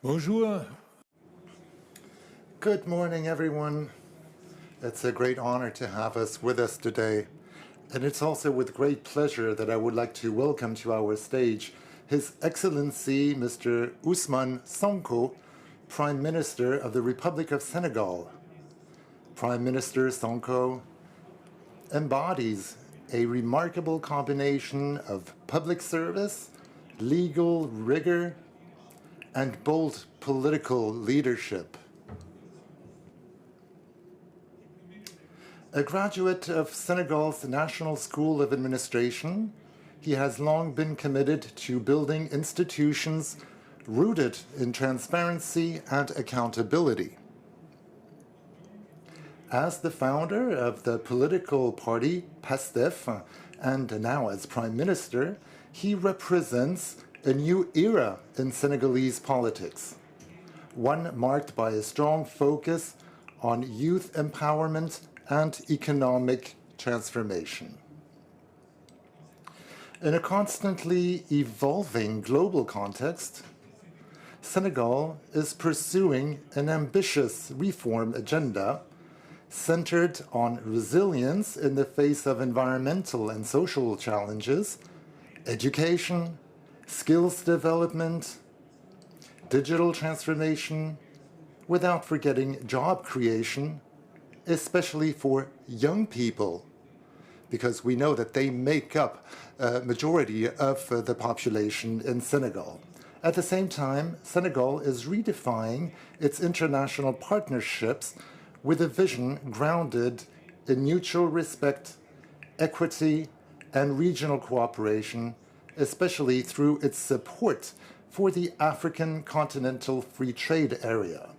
Bonjour. Good morning, everyone. It's a great honor to have us with us today. And it's also with great pleasure that I would like to welcome to our stage His Excellency Mr. Ousmane Sonko, Prime Minister of the Republic of Senegal. Prime Minister Sonko embodies a remarkable combination of public service, legal rigor, and bold political leadership. A graduate of Senegal's National School of Administration, he has long been committed to building institutions rooted in transparency and accountability. As the founder of the political party PASTEF and now as Prime Minister, he represents a new era in Senegalese politics, one marked by a strong focus on youth empowerment and economic transformation. In a constantly evolving global context, Senegal is pursuing an ambitious reform agenda centered on resilience in the face of environmental and social challenges, education, skills development, digital transformation, without forgetting job creation, especially for young people, because we know that they make up a majority of the population in Senegal. At the same time, Senegal is redefining its international partnerships with a vision grounded in mutual respect, equity, and regional cooperation, especially through its support for the African Continental Free Trade Area.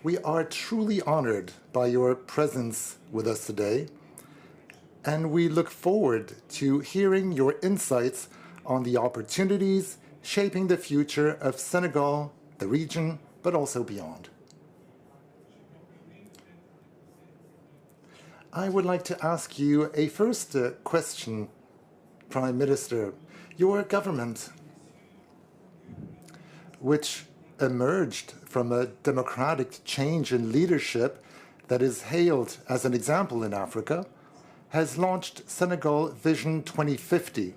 We are truly honored by your presence with us today, and we look forward to hearing your insights on the opportunities shaping the future of Senegal, the region, but also beyond. I would like to ask you a first question, Prime Minister. Your government, which emerged from a democratic change in leadership that is hailed as an example in Africa, has launched Senegal Vision 2050,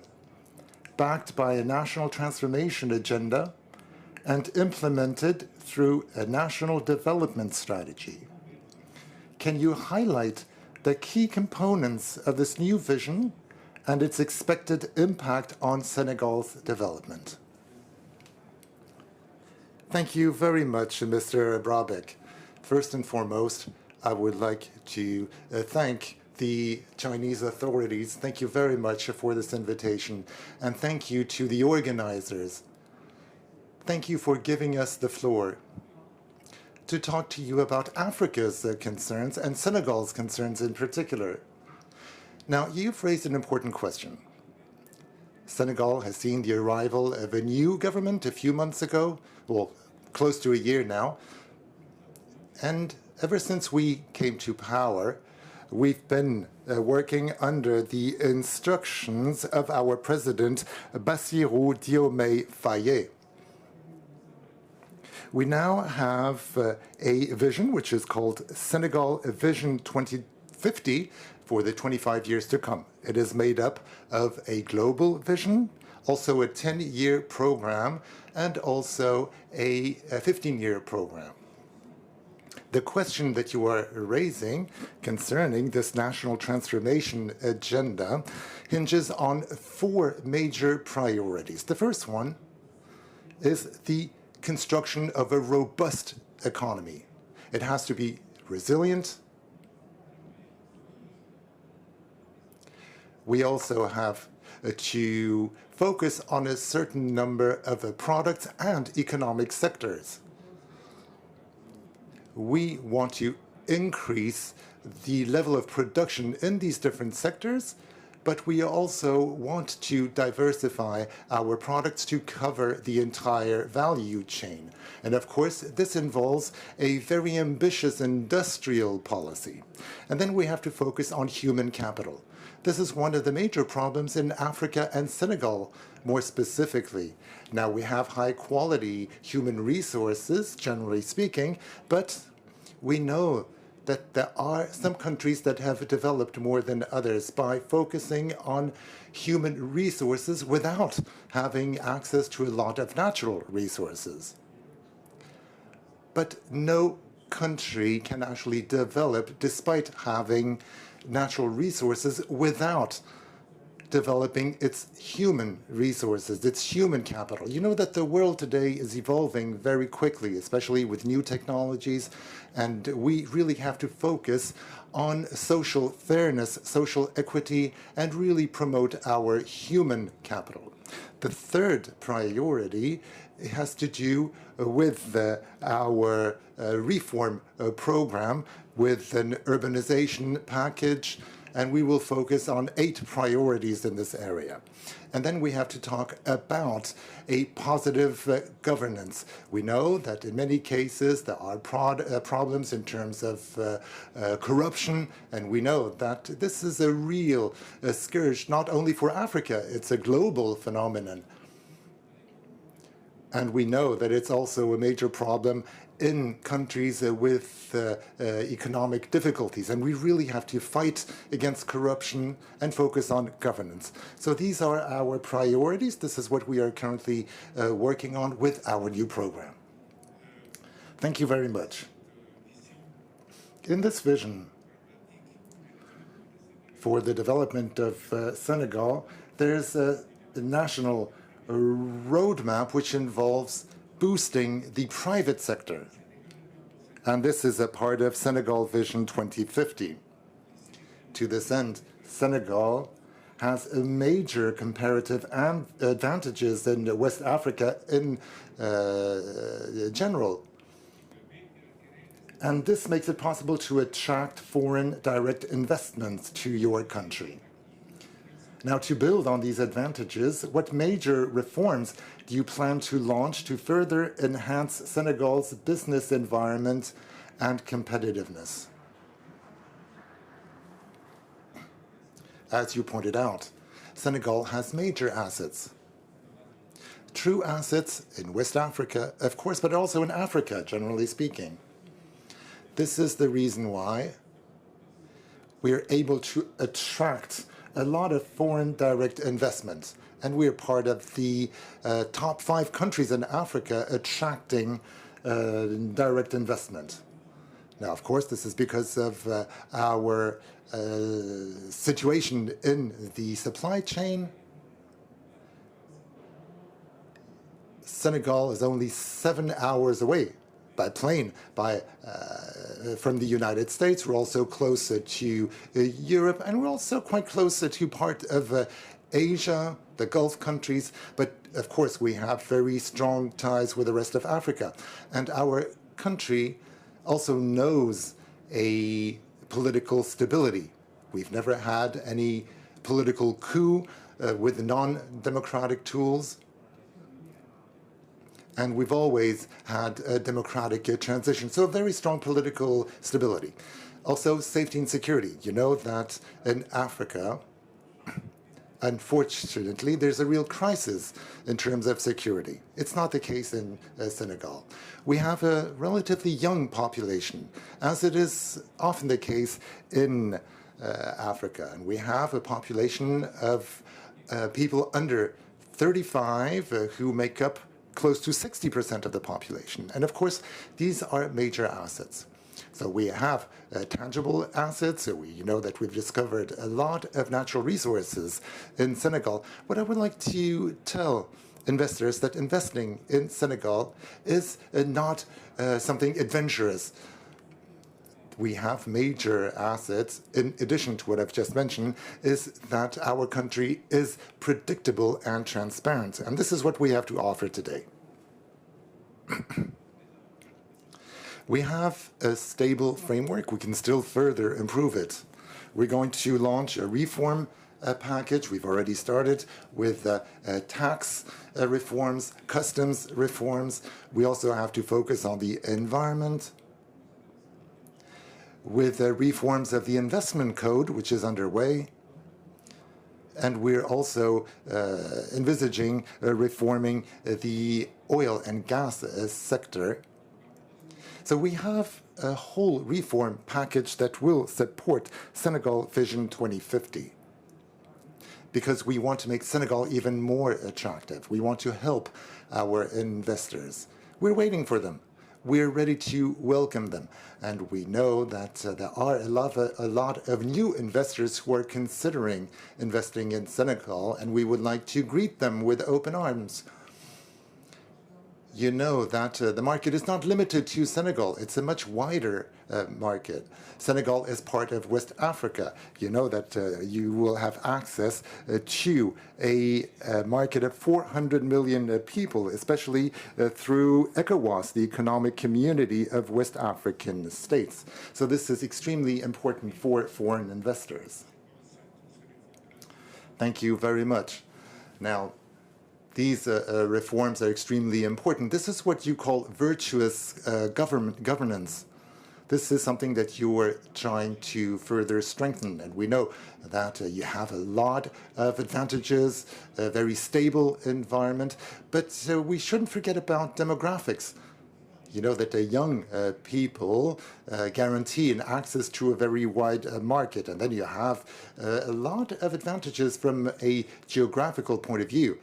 backed by a national transformation agenda and implemented through a national development strategy. Can you highlight the key components of this new vision and its expected impact on Senegal's development? Thank you very much, Mr. Brabeck. First and foremost, I would like to thank the Chinese authorities. Thank you very much for this invitation, and thank you to the organizers. Thank you for giving us the floor to talk to you about Africa's concerns and Senegal's concerns in particular. Now, you've raised an important question. Senegal has seen the arrival of a new government a few months ago, well, close to a year now. And ever since we came to power, we've been working under the instructions of our president, Bassirou Diomaye Faye. We now have a vision which is called Senegal Vision 2050 for the 25 years to come. It is made up of a global vision, also a 10-year program, and also a 15-year program. The question that you are raising concerning this national transformation agenda hinges on four major priorities. The first one is the construction of a robust economy. It has to be resilient. We also have to focus on a certain number of products and economic sectors. We want to increase the level of production in these different sectors, but we also want to diversify our products to cover the entire value chain. And of course, this involves a very ambitious industrial policy. And then we have to focus on human capital. This is one of the major problems in Africa and Senegal, more specifically. Now, we have high-quality human resources, generally speaking, but we know that there are some countries that have developed more than others by focusing on human resources without having access to a lot of natural resources. But no country can actually develop despite having natural resources without developing its human resources, its human capital. You know that the world today is evolving very quickly, especially with new technologies, and we really have to focus on social fairness, social equity, and really promote our human capital. The third priority has to do with our reform program, with an urbanization package, and we will focus on 8 priorities in this area. And then we have to talk about a positive governance. We know that in many cases there are problems in terms of corruption, and we know that this is a real scourge not only for Africa, it's a global phenomenon. And we know that it's also a major problem in countries with economic difficulties. And we really have to fight against corruption and focus on governance. So these are our priorities. This is what we are currently working on with our new program. Thank you very much. In this vision for the development of Senegal, there's a national roadmap which involves boosting the private sector. And this is a part of Senegal Vision 2050. To this end, Senegal has a major comparative advantages in West Africa in general. And this makes it possible to attract foreign direct investments to your country. Now, to build on these advantages, what major reforms do you plan to launch to further enhance Senegal's business environment and competitiveness? As you pointed out, Senegal has major assets. True assets in West Africa, of course, but also in Africa, generally speaking. This is the reason why we are able to attract a lot of foreign direct investment. And we're part of the top 5 countries in Africa attracting direct investment. Now, of course, this is because of our situation in the supply chain. Senegal is only 7 hours away by plane from the United States. We're also closer to Europe, and we're also quite closer to part of Asia, the Gulf countries. But of course, we have very strong ties with the rest of Africa. And our country also knows a political stability. We've never had any political coup with non-democratic tools. And we've always had a democratic transition, so a very strong political stability. Also, safety and security. You know that in Africa, unfortunately, there's a real crisis in terms of security. It's not the case in Senegal. We have a relatively young population, as it is often the case in Africa. And we have a population of people under 35 who make up close to 60% of the population. And of course, these are major assets. So we have tangible assets. So we know that we've discovered a lot of natural resources in Senegal. What I would like to tell investors that investing in Senegal is not something adventurous. We have major assets, in addition to what I've just mentioned, is that our country is predictable and transparent. And this is what we have to offer today. We have a stable framework. We can still further improve it. We're going to launch a reform package. We've already started with tax reforms, customs reforms. We also have to focus on the environment, with reforms of the investment code, which is underway. And we're also envisaging reforming the oil and gas sector. So we have a whole reform package that will support Senegal Vision 2050, because we want to make Senegal even more attractive. We want to help our investors. We're waiting for them. We're ready to welcome them. And we know that there are a lot of new investors who are considering investing in Senegal, and we would like to greet them with open arms. You know that the market is not limited to Senegal. It's a much wider market. Senegal is part of West Africa. You know that you will have access to a market of 400 million people, especially through ECOWAS, the Economic Community of West African States. So this is extremely important for foreign investors. Thank you very much. Now, these reforms are extremely important. This is what you call virtuous governance. This is something that you are trying to further strengthen. And we know that you have a lot of advantages, a very stable environment. But we shouldn't forget about demographics. You know that young people guarantee an access to a very wide market. And then you have a lot of advantages from a geographical point of view.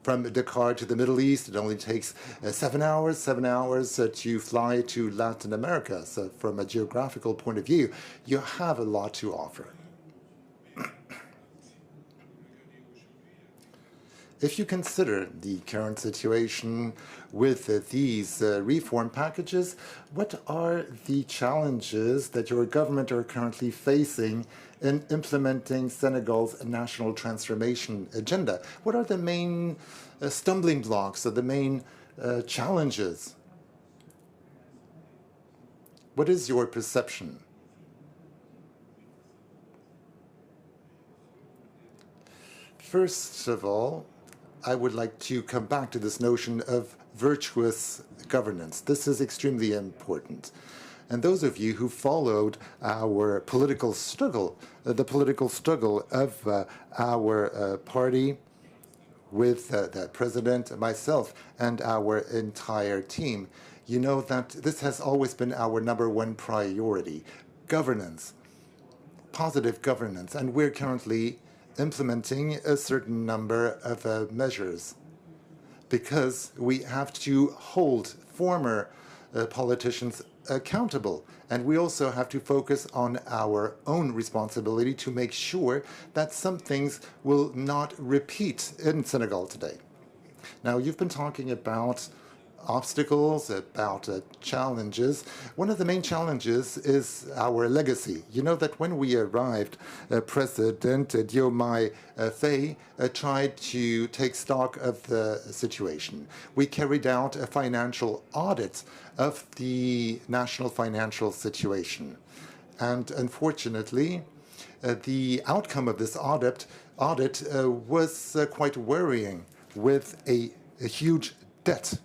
From Dakar to the Middle East, it only takes 7 hours to fly to Latin America. So from a geographical point of view, you have a lot to offer. If you consider the current situation with these reform packages, what are the challenges that your government are currently facing in implementing Senegal's national transformation agenda? What are the main stumbling blocks or the main challenges? What is your perception? First of all, I would like to come back to this notion of virtuous governance. This is extremely important. And those of you who followed our political struggle, the political struggle of our party with the president, myself, and our entire team, you know that this has always been our #1 priority: governance, positive governance. And we're currently implementing a certain number of measures, because we have to hold former politicians accountable. And we also have to focus on our own responsibility to make sure that some things will not repeat in Senegal today. Now, you've been talking about obstacles, about challenges. One of the main challenges is our legacy. You know that when we arrived, President Diomaye Faye tried to take stock of the situation. We carried out a financial audit of the national financial situation. And unfortunately, the outcome of this audit was quite worrying, with a huge debt,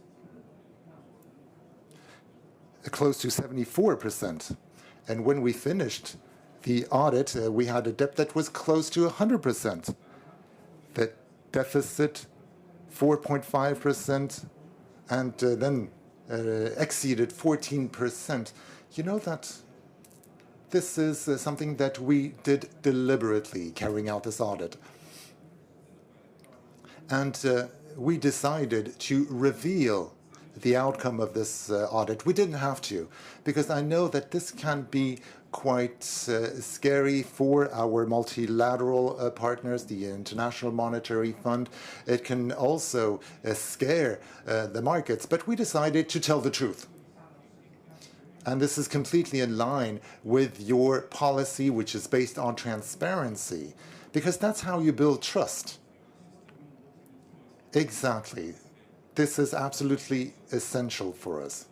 close to 74%. And when we finished the audit, we had a debt that was close to 100%. The deficit, 4.5%, and then exceeded 14%. You know that this is something that we did deliberately, carrying out this audit. And we decided to reveal the outcome of this audit. We didn't have to, because I know that this can be quite scary for our multilateral partners, the International Monetary Fund. It can also scare the markets, but we decided to tell the truth. And this is completely in line with your policy, which is based on transparency, because that's how you build trust. Exactly. This is absolutely essential for us.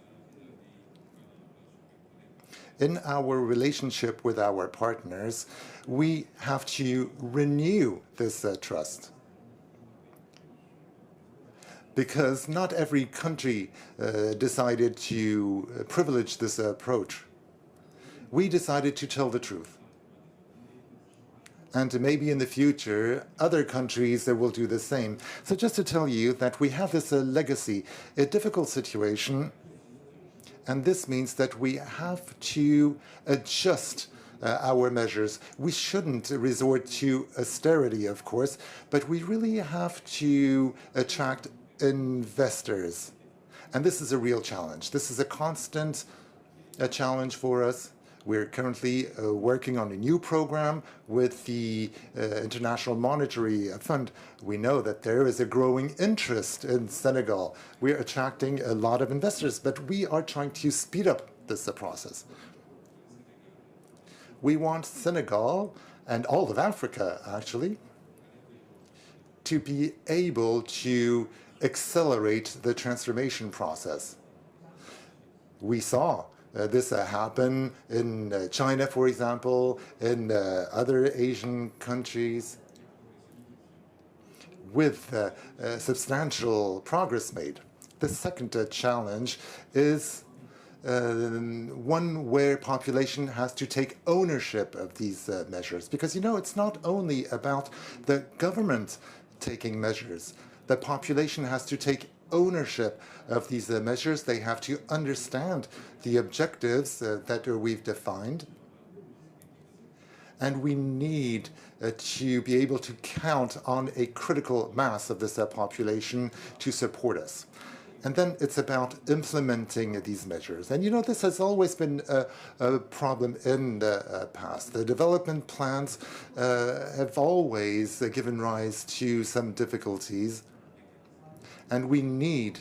In our relationship with our partners, we have to renew this trust. Because not every country decided to privilege this approach. We decided to tell the truth. And maybe in the future, other countries will do the same. So just to tell you that we have this legacy, a difficult situation, and this means that we have to adjust our measures. We shouldn't resort to austerity, of course, but we really have to attract investors. And this is a real challenge. This is a constant challenge for us. We're currently working on a new program with the International Monetary Fund. We know that there is a growing interest in Senegal. We're attracting a lot of investors, but we are trying to speed up this process. We want Senegal, and all of Africa actually, to be able to accelerate the transformation process. We saw this happen in China, for example, in other Asian countries, with substantial progress made. The second challenge is one where population has to take ownership of these measures. Because, it's not only about the government taking measures. The population has to take ownership of these measures. They have to understand the objectives that we've defined. And we need to be able to count on a critical mass of this population to support us. And then it's about implementing these measures. And this has always been a problem in the past. The development plans have always given rise to some difficulties. And we need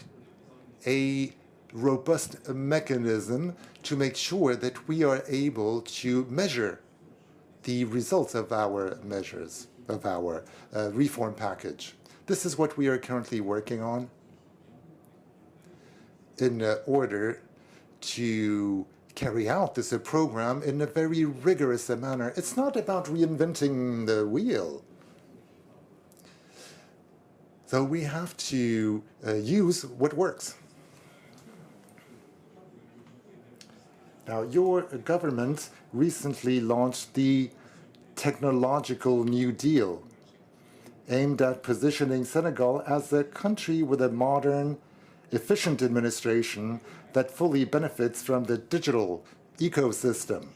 a robust mechanism to make sure that we are able to measure the results of our measures, of our reform package. This is what we are currently working on in order to carry out this program in a very rigorous manner. It's not about reinventing the wheel. So we have to use what works. Now, your government recently launched the Technological New Deal, aimed at positioning Senegal as a country with a modern, efficient administration that fully benefits from the digital ecosystem.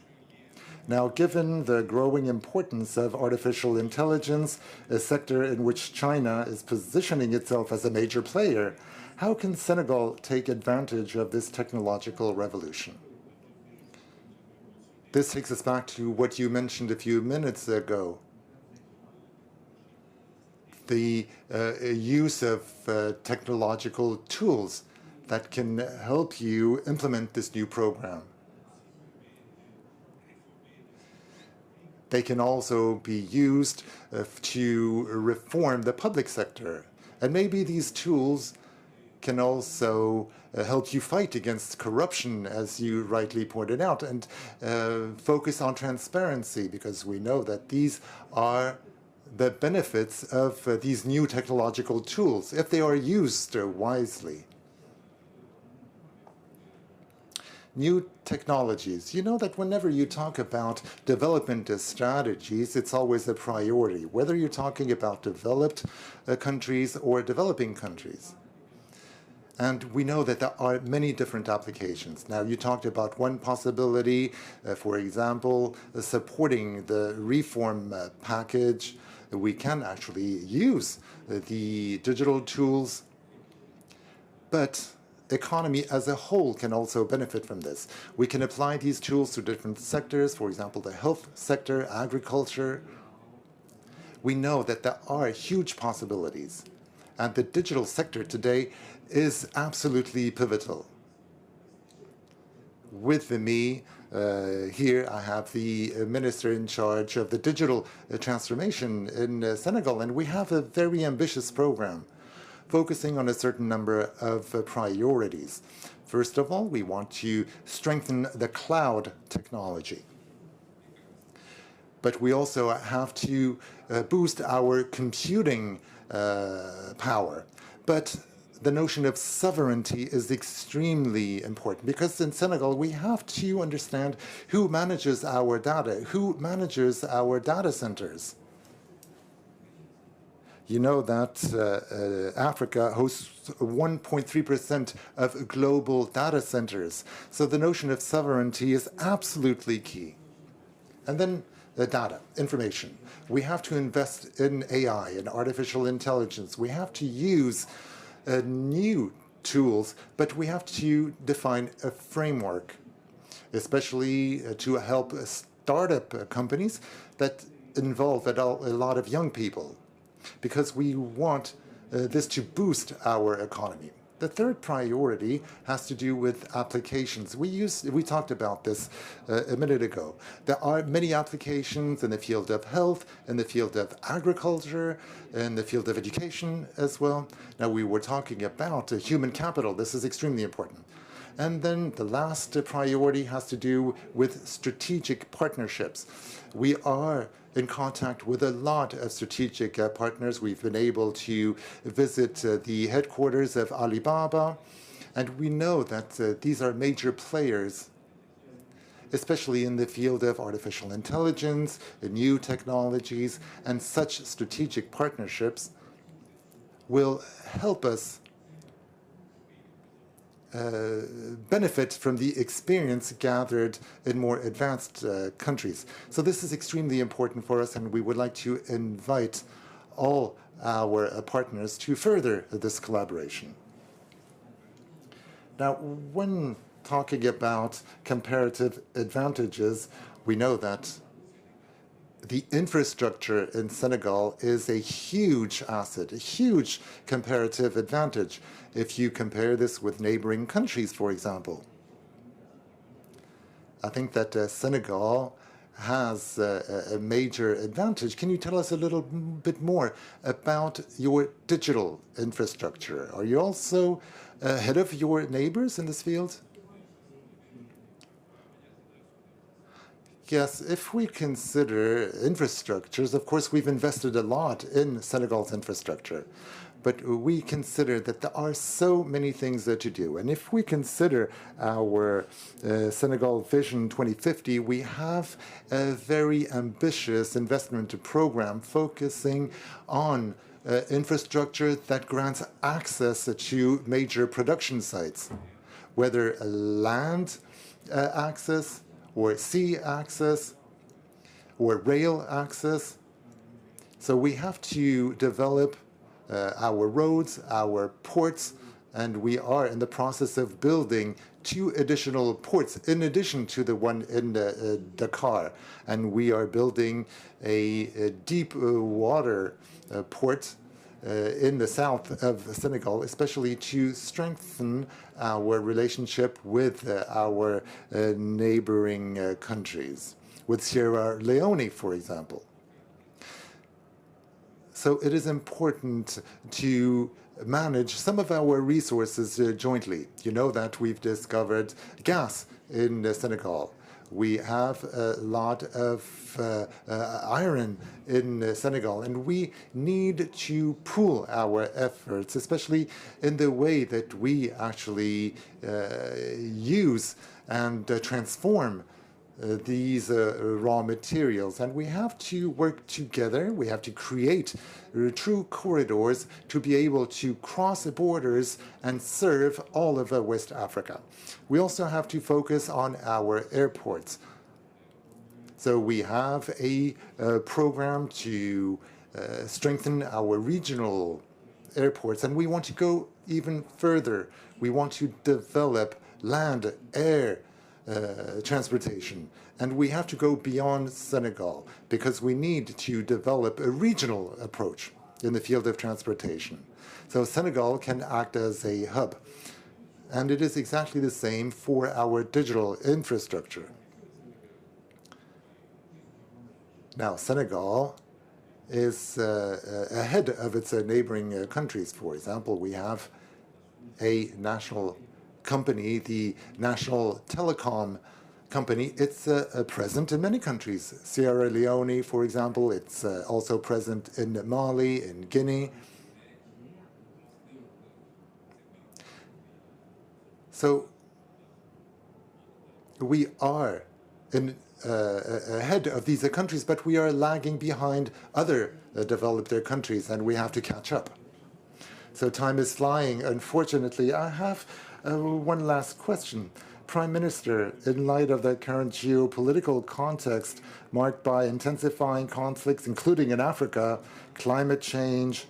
Now, given the growing importance of artificial intelligence, a sector in which China is positioning itself as a major player, how can Senegal take advantage of this technological revolution? This takes us back to what you mentioned a few minutes ago. The use of technological tools that can help you implement this new program. They can also be used to reform the public sector. And maybe these tools can also help you fight against corruption, as you rightly pointed out, and focus on transparency, because we know that these are the benefits of these new technological tools, if they are used wisely. New technologies. You know that whenever you talk about development strategies, it's always a priority, whether you're talking about developed countries or developing countries. And we know that there are many different applications. Now, you talked about one possibility, for example, supporting the reform package. We can actually use the digital tools, but economy as a whole can also benefit from this. We can apply these tools to different sectors, for example, the health sector, agriculture. We know that there are huge possibilities, and the digital sector today is absolutely pivotal. With me here, I have the minister in charge of the digital transformation in Senegal, and we have a very ambitious program focusing on a certain number of priorities. First of all, we want to strengthen the cloud technology. But we also have to boost our computing power. But the notion of sovereignty is extremely important, because in Senegal we have to understand who manages our data, who manages our data centers. You know that Africa hosts 1.3% of global data centers. So the notion of sovereignty is absolutely key. And then data, information. We have to invest in AI, in artificial intelligence. We have to use new tools, but we have to define a framework, especially to help startup companies that involve a lot of young people, because we want this to boost our economy. The third priority has to do with applications. We talked about this a minute ago. There are many applications in the field of health, in the field of agriculture, in the field of education as well. Now, we were talking about human capital. This is extremely important. And then the last priority has to do with strategic partnerships. We are in contact with a lot of strategic partners. We've been able to visit the headquarters of Alibaba, and we know that these are major players, especially in the field of artificial intelligence, new technologies, and such strategic partnerships will help us benefit from the experience gathered in more advanced countries. So this is extremely important for us, and we would like to invite all our partners to further this collaboration. Now, when talking about comparative advantages, we know that the infrastructure in Senegal is a huge asset, a huge comparative advantage if you compare this with neighboring countries, for example. I think that Senegal has a major advantage. Can you tell us a little bit more about your digital infrastructure? Are you also ahead of your neighbors in this field? Yes, if we consider infrastructures, of course, we've invested a lot in Senegal's infrastructure. But we consider that there are so many things to do. And if we consider our Senegal Vision 2050, we have a very ambitious investment program focusing on infrastructure that grants access to major production sites, whether land access, or sea access, or rail access. So we have to develop our roads, our ports, and we are in the process of building 2 additional ports in addition to the one in Dakar. And we are building a deep water port in the south of Senegal, especially to strengthen our relationship with our neighboring countries, with Sierra Leone, for example. So it is important to manage some of our resources jointly. You know that we've discovered gas in Senegal. We have a lot of iron in Senegal, and we need to pool our efforts, especially in the way that we actually use and transform these raw materials. And we have to work together. We have to create true corridors to be able to cross borders and serve all of West Africa. We also have to focus on our airports. So we have a program to strengthen our regional airports, and we want to go even further. We want to develop land, air, transportation. And we have to go beyond Senegal because we need to develop a regional approach in the field of transportation. So Senegal can act as a hub. And it is exactly the same for our digital infrastructure. Now, Senegal is ahead of its neighboring countries. For example, we have a national company, the National Telecom Company. It's present in many countries. Sierra Leone, for example, it's also present in Mali, in Guinea. So we are in ahead of these countries, but we are lagging behind other developed countries, and we have to catch up. So time is flying. Unfortunately, I have one last question. Prime Minister, in light of the current geopolitical context marked by intensifying conflicts, including in Africa, climate change,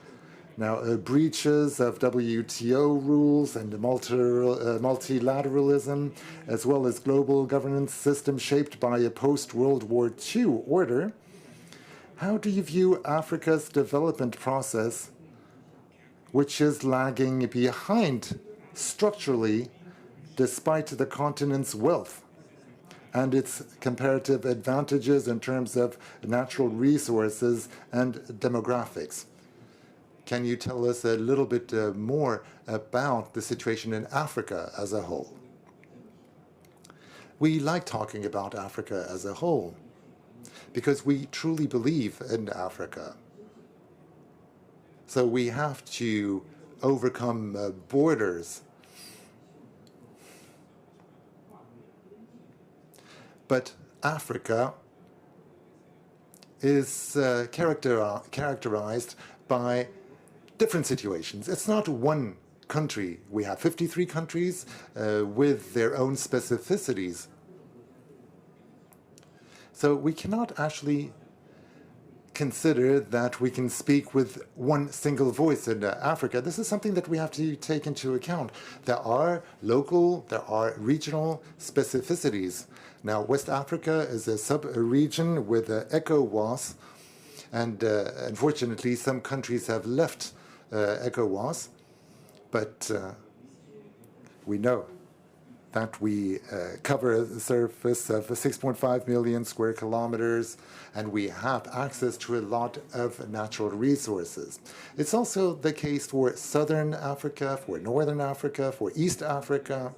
now breaches of WTO rules and multilateralism, as well as global governance system shaped by a post-World War II order, how do you view Africa's development process, which is lagging behind structurally despite the continent's wealth and its comparative advantages in terms of natural resources and demographics? Can you tell us a little bit more about the situation in Africa as a whole? We like talking about Africa as a whole because we truly believe in Africa. So we have to overcome borders. But Africa is characterized by different situations. It's not one country. We have 53 countries with their own specificities. So we cannot actually consider that we can speak with one single voice in Africa. This is something that we have to take into account. There are local, there are regional specificities. Now, West Africa is a sub-region with ECOWAS, and unfortunately, some countries have left ECOWAS, but we know that we cover a surface of 6.5 million square kilometers, and we have access to a lot of natural resources. It's also the case for Southern Africa, for Northern Africa, for East Africa.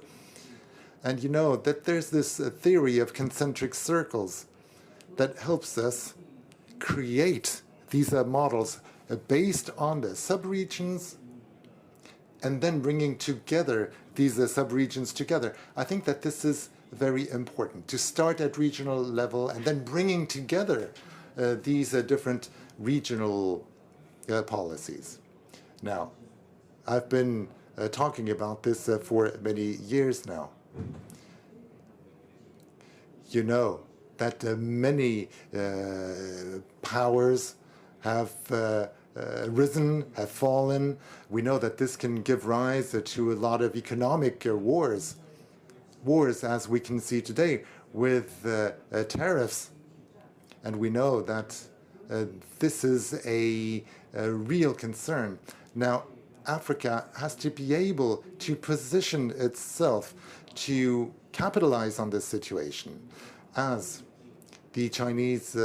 And you know that there's this theory of concentric circles that helps us create these models based on the subregions and then bringing together these subregions together. I think that this is very important, to start at regional level and then bringing together these different regional policies. Now, I've been talking about this for many years now. You know that many powers have risen, have fallen. We know that this can give rise to a lot of economic wars as we can see today with tariffs. And we know that this is a real concern. Now, Africa has to be able to position itself to capitalize on this situation. As the Chinese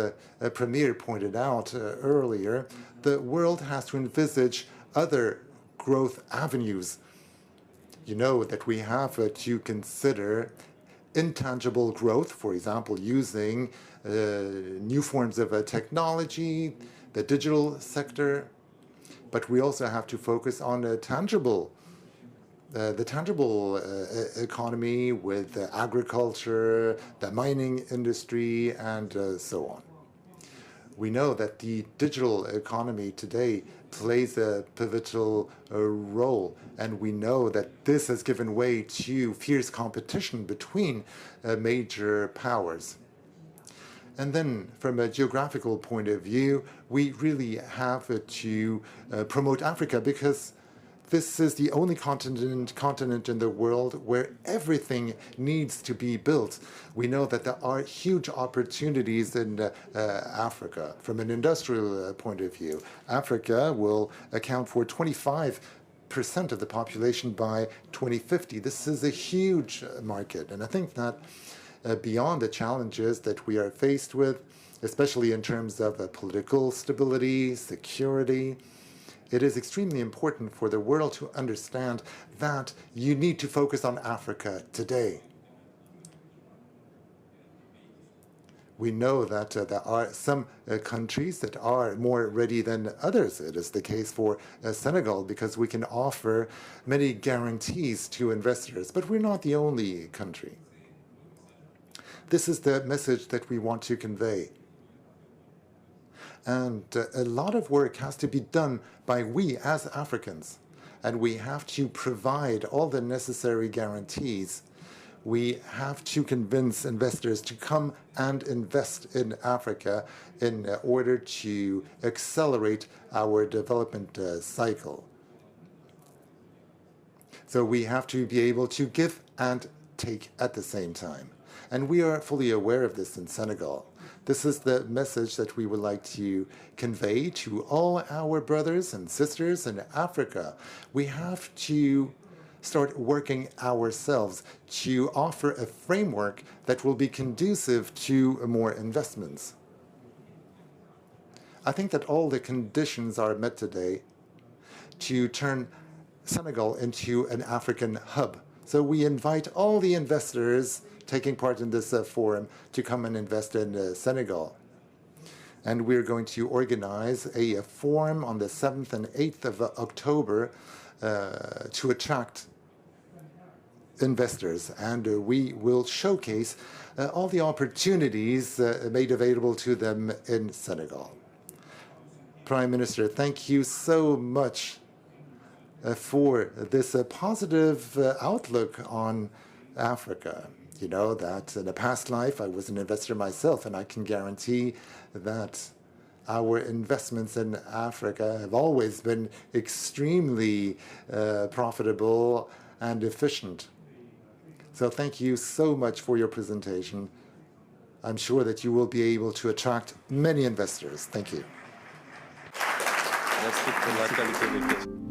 premier pointed out earlier, the world has to envisage other growth avenues. You know that we have to consider intangible growth, for example, using new forms of technology, the digital sector, but we also have to focus on the tangible economy with agriculture, the mining industry, and so on. We know that the digital economy today plays a pivotal role, and we know that this has given way to fierce competition between major powers. And then, from a geographical point of view, we really have to promote Africa because this is the only continent in the world where everything needs to be built. We know that there are huge opportunities in Africa. From an industrial point of view, Africa will account for 25% of the population by 2050. This is a huge market, and I think that beyond the challenges that we are faced with, especially in terms of political stability, security, it is extremely important for the world to understand that you need to focus on Africa today. We know that there are some countries that are more ready than others. It is the case for Senegal because we can offer many guarantees to investors, but we're not the only country. This is the message that we want to convey. And a lot of work has to be done by we as Africans. And we have to provide all the necessary guarantees. We have to convince investors to come and invest in Africa in order to accelerate our development cycle. So we have to be able to give and take at the same time. And we are fully aware of this in Senegal. This is the message that we would like to convey to all our brothers and sisters in Africa. We have to start working ourselves to offer a framework that will be conducive to more investments. I think that all the conditions are met today to turn Senegal into an African hub. So we invite all the investors taking part in this forum to come and invest in Senegal. And we're going to organize a forum on the 7th and 8th of October to attract investors. And we will showcase all the opportunities made available to them in Senegal. Prime Minister, thank you so much for this positive outlook on Africa. You know that in a past life I was an investor myself, and I can guarantee that our investments in Africa have always been extremely profitable and efficient. So thank you so much for your presentation. I'm sure that you will be able to attract many investors. Thank you. Merci pour la qualité des questions.